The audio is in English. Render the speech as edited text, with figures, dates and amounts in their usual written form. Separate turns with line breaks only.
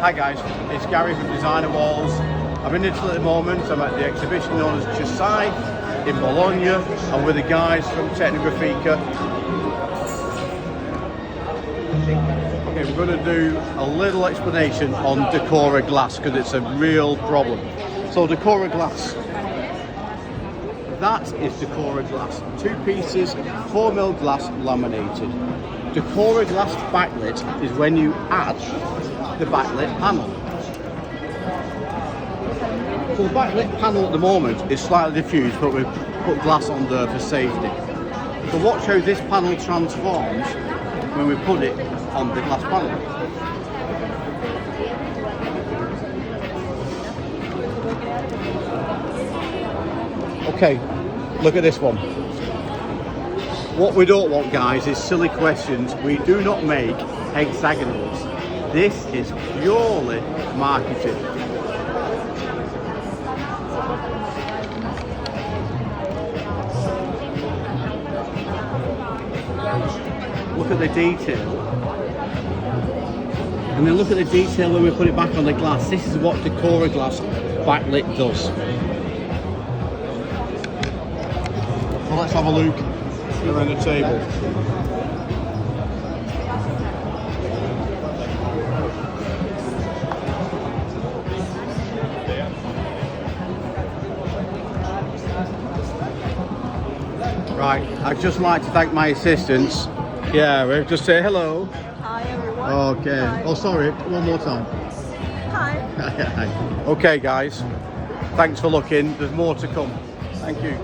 Hi guys, it's Gary from Designer Walls. I'm in Italy at the moment. I'm at the exhibition known as Cersiae in Bologna. I'm with the guys from Tecnografica. Okay, we're going to do a little explanation on Decora glass because it's a real problem. So Decora glass. That is Decora glass. 2 pieces, 4mm glass laminated. Decora glass backlit is when you add the backlit panel. So the backlit panel at the moment is slightly diffused, but we've put glass on there for safety. So watch how this panel transforms when we put it on the glass panel. Okay, look at this one. What we don't want, guys, is silly questions. We do not make hexagonals. This is purely marketing. Look at the detail. And then look at the detail when we put it back on the glass. This is what Decora glass backlit does. So let's have a look around the table. Right, I'd just like to thank my assistants. Yeah, we'll just say hello.
Hi everyone.
Okay.
Hi.
Oh, sorry, one more time.
Hi.
Okay, guys. Thanks for looking. There's more to come. Thank you.